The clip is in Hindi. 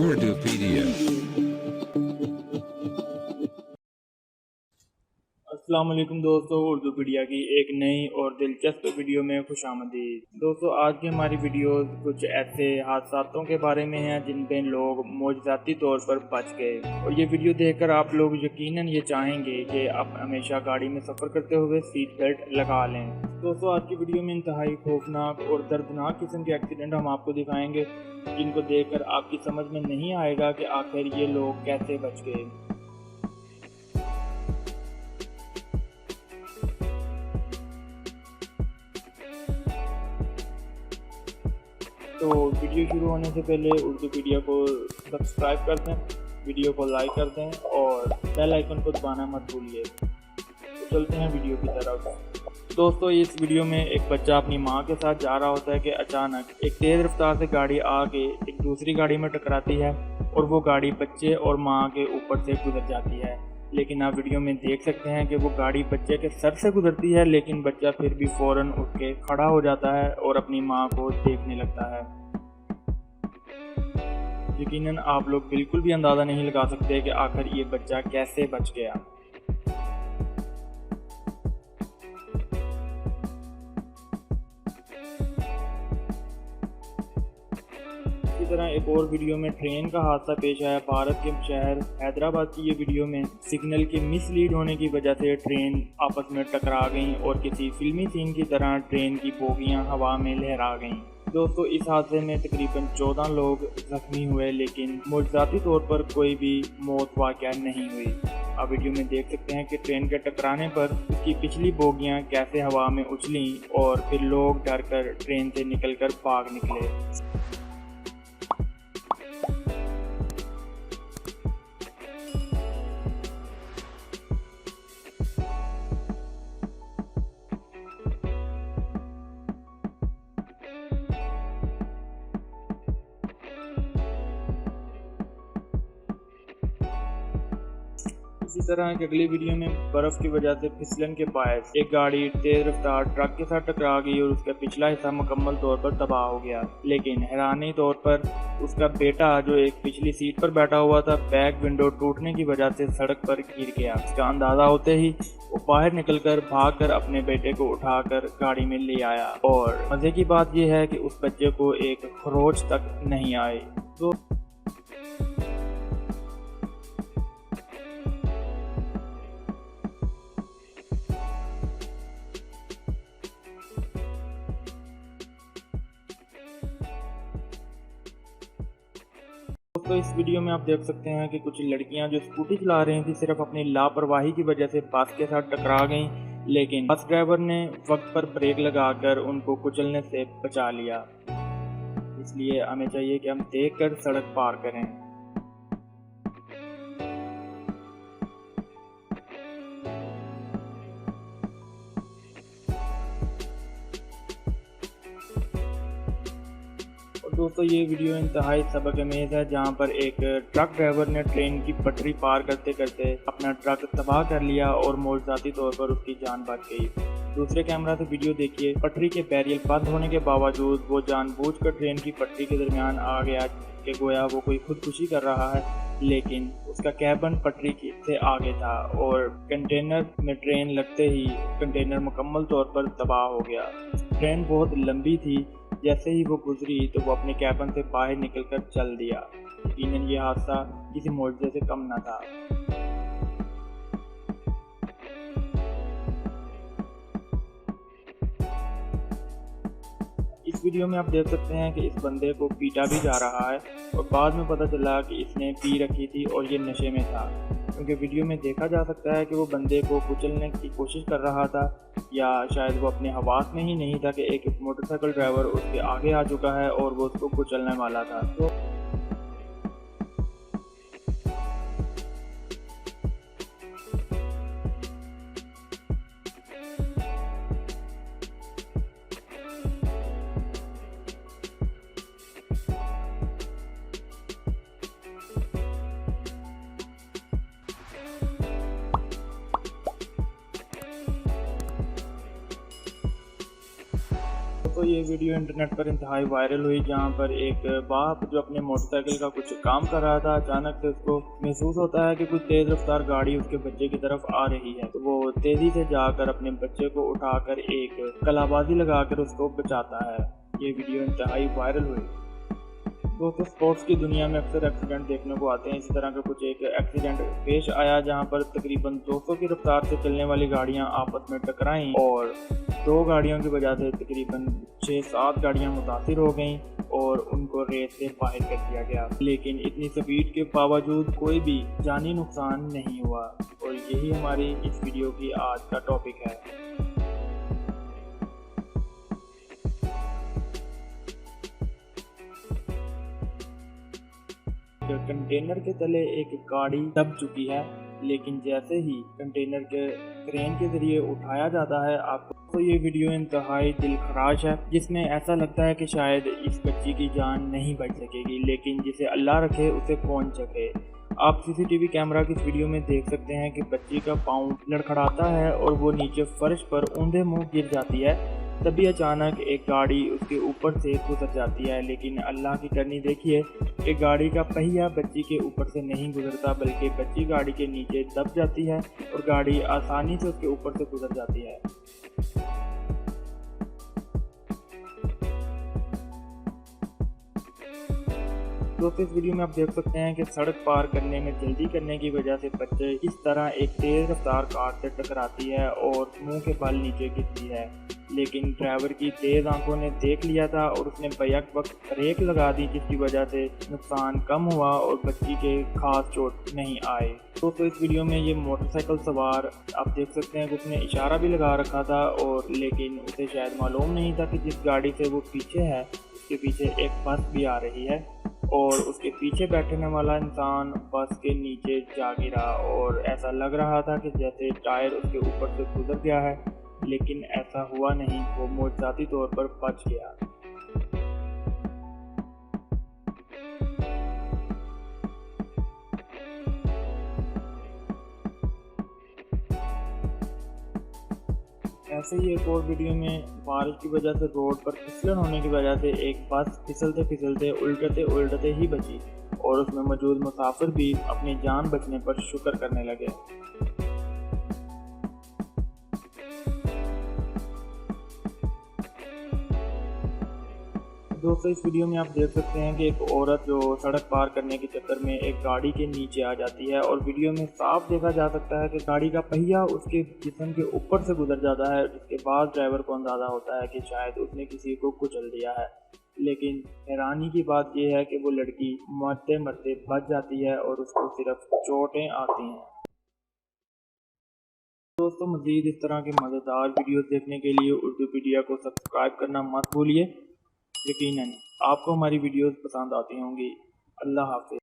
Urdupedia. अस्सलाम वालेकुम दोस्तों, उर्दूपीडिया की एक नई और दिलचस्प वीडियो में खुशामदीद। दोस्तों, आज की हमारी वीडियो कुछ ऐसे हादसातों के बारे में है जिन पे लोग मौजज़ाती तौर पर बच गए, और ये वीडियो देखकर आप लोग यकीनन ये चाहेंगे कि आप हमेशा गाड़ी में सफ़र करते हुए सीट बेल्ट लगा लें। दोस्तों, आज की वीडियो में इंतहाई खौफनाक और दर्दनाक किस्म के एक्सीडेंट हम आपको दिखाएंगे जिनको देखकर आपकी समझ में नहीं आएगा कि आखिर ये लोग कैसे बच गए। तो वीडियो शुरू होने से पहले उर्दूपीडिया को सब्सक्राइब कर दें, वीडियो को लाइक कर दें और बेल आइकन को दबाना मत भूलिए। तो चलते हैं वीडियो की तरफ। दोस्तों, इस वीडियो में एक बच्चा अपनी मां के साथ जा रहा होता है कि अचानक एक तेज़ रफ्तार से गाड़ी आके एक दूसरी गाड़ी में टकराती है और वो गाड़ी बच्चे और मां के ऊपर से गुजर जाती है। लेकिन आप वीडियो में देख सकते हैं कि वो गाड़ी बच्चे के सर से गुजरती है, लेकिन बच्चा फिर भी फौरन उठ के खड़ा हो जाता है और अपनी मां को देखने लगता है। यकीनन आप लोग बिल्कुल भी अंदाज़ा नहीं लगा सकते कि आखिर ये बच्चा कैसे बच गया। इसी तरह एक और वीडियो में ट्रेन का हादसा पेश आया। भारत के शहर हैदराबाद की ये वीडियो में सिग्नल के मिसलीड होने की वजह से ट्रेन आपस में टकरा गई और किसी फिल्मी सीन की तरह ट्रेन की बोगियां हवा में लहरा गईं। दोस्तों, इस हादसे में तकरीबन 14 लोग जख्मी हुए, लेकिन मुआवजाती तौर पर कोई भी मौत वाक़या नहीं हुई। आप वीडियो में देख सकते हैं कि ट्रेन के टकराने पर उसकी पिछली बोगियां कैसे हवा में उछलीं और फिर लोग डरकर ट्रेन से निकलकर भाग निकले। इसी तरह एक अगली वीडियो में बर्फ की वजह से फिसलन के बायस एक गाड़ी तेज रफ्तार ट्रक के साथ टकरा गई और उसका पिछला हिस्सा मुकम्मल तौर पर तबाह हो गया। लेकिन हैरानी तौर पर उसका बेटा जो एक पिछली सीट पर बैठा हुआ था, बैक विंडो टूटने की वजह से सड़क पर गिर गया। इसका अंदाजा होते ही वो बाहर निकलकर भागकर अपने बेटे को उठाकर गाड़ी में ले आया, और मजे की बात यह है कि उस बच्चे को एक खरोच तक नहीं आई। तो दोस्तों, इस वीडियो में आप देख सकते हैं कि कुछ लड़कियां जो स्कूटी चला रही थी सिर्फ अपनी लापरवाही की वजह से बस के साथ टकरा गईं, लेकिन बस ड्राइवर ने वक्त पर ब्रेक लगाकर उनको कुचलने से बचा लिया। इसलिए हमें चाहिए कि हम देखकर सड़क पार करें। दोस्तों, ये वीडियो इंतहाई सबक अमेज़ है, जहाँ पर एक ट्रक ड्राइवर ने ट्रेन की पटरी पार करते करते अपना ट्रक तबाह कर लिया और मौजज़ाती तौर पर उसकी जान बच गई। दूसरे कैमरा से वीडियो देखिए। पटरी के बैरियर बंद होने के बावजूद वो जानबूझकर ट्रेन की पटरी के दरमियान आ गया कि गोया वो कोई खुदकुशी कर रहा है, लेकिन उसका कैबिन पटरी से आगे था और कंटेनर में ट्रेन लगते ही कंटेनर मुकम्मल तौर पर तबाह हो गया। ट्रेन बहुत लंबी थी, जैसे ही वो गुजरी तो वो अपने कैबिन से बाहर निकलकर चल दिया। यकीनन ये हादसा किसी मौजज़े से कम न था। इस वीडियो में आप देख सकते हैं कि इस बंदे को पीटा भी जा रहा है और बाद में पता चला कि इसने पी रखी थी और ये नशे में था, क्योंकि वीडियो में देखा जा सकता है कि वो बंदे को कुचलने की कोशिश कर रहा था, या शायद वो अपने हवास में ही नहीं था कि एक मोटरसाइकिल ड्राइवर उसके आगे आ चुका है और वो उसको कुचलने वाला था। तो दोस्तों ये वीडियो इंटरनेट पर इंतहाई वायरल हुई, जहां पर एक बाप जो अपने मोटरसाइकिल का कुछ काम कर रहा था, अचानक से उसको महसूस होता है कि कुछ तेज़ रफ्तार गाड़ी उसके बच्चे की तरफ आ रही है। तो वो तेज़ी से जाकर अपने बच्चे को उठाकर एक कलाबाजी लगाकर उसको बचाता है। ये वीडियो इंतहाई वायरल हुई। दोस्तों स्पोर्ट्स की दुनिया में अक्सर एक्सीडेंट देखने को आते हैं। इसी तरह का कुछ एक एक्सीडेंट पेश आया, जहां पर तकरीबन 200 की रफ्तार से चलने वाली गाड़ियां आपस में टकराईं और 2 गाड़ियों की वजह से तकरीबन 6-7 गाड़ियां मुतासिर हो गईं और उनको रेस से बाहर कर दिया गया। लेकिन इतनी स्पीड के बावजूद कोई भी जानी नुकसान नहीं हुआ। और यही हमारी इस वीडियो की आज का टॉपिक है। कंटेनर के तले एक गाड़ी दब चुकी है, लेकिन जैसे ही कंटेनर के क्रेन के जरिए उठाया जाता है, आपको तो ये वीडियो इंतहाई दिलखराश है, जिसमें ऐसा लगता है कि शायद इस बच्ची की जान नहीं बच सकेगी, लेकिन जिसे अल्लाह रखे उसे कौन चखे। आप सीसीटीवी कैमरा की इस वीडियो में देख सकते हैं कि बच्ची का पाँव लड़खड़ाता है और वो नीचे फर्श पर ऊंधे मुंह गिर जाती है। तभी अचानक एक गाड़ी उसके ऊपर से गुजर जाती है, लेकिन अल्लाह की करनी देखिए कि गाड़ी का पहिया बच्ची के ऊपर से नहीं गुजरता, बल्कि बच्ची गाड़ी के नीचे दब जाती है और गाड़ी आसानी से उसके ऊपर से गुजर जाती है। दोस्तों इस वीडियो में आप देख सकते हैं कि सड़क पार करने में जल्दी करने की वजह से बच्चे इस तरह एक तेज रफ्तार कार से टकराती है और मुंह के बल नीचे गिरती है। लेकिन ड्राइवर की तेज आंखों ने देख लिया था और उसने बैक वक्त ब्रेक लगा दी, जिसकी वजह से नुकसान कम हुआ और बच्ची के खास चोट नहीं आए। दोस्तों इस वीडियो में ये मोटरसाइकिल सवार आप देख सकते हैं कि उसने इशारा भी लगा रखा था, और लेकिन उसे शायद मालूम नहीं था कि जिस गाड़ी से वो पीछे है उसके पीछे एक बस भी आ रही है और उसके पीछे बैठने वाला इंसान बस के नीचे जा गिरा और ऐसा लग रहा था कि जैसे टायर उसके ऊपर से गुजर गया है, लेकिन ऐसा हुआ नहीं। वो मोहताती तौर पर बच गया। ऐसे ही एक और वीडियो में बारिश की वजह से रोड पर फिसलन होने की वजह से एक बस फिसलते फिसलते उल्टते उल्टते ही बची और उसमें मौजूद मुसाफिर भी अपनी जान बचने पर शुक्र करने लगे। दोस्तों इस वीडियो में आप देख सकते हैं कि एक औरत जो सड़क पार करने के चक्कर में एक गाड़ी के नीचे आ जाती है और वीडियो में साफ देखा जा सकता है कि गाड़ी का पहिया उसके जिस्म के ऊपर से गुजर जाता है, जिसके बाद ड्राइवर को अंदाज़ा होता है कि शायद उसने किसी को कुचल दिया है। लेकिन हैरानी की बात यह है कि वो लड़की मरते मरते बच जाती है और उसको सिर्फ चोटें आती हैं। दोस्तों मज़ीद इस तरह के मज़ेदार वीडियोस देखने के लिए उर्दूपीडिया को सब्सक्राइब करना मत भूलिए। यकीनन आपको हमारी वीडियोस पसंद आती होंगी। अल्लाह हाफ़िज़।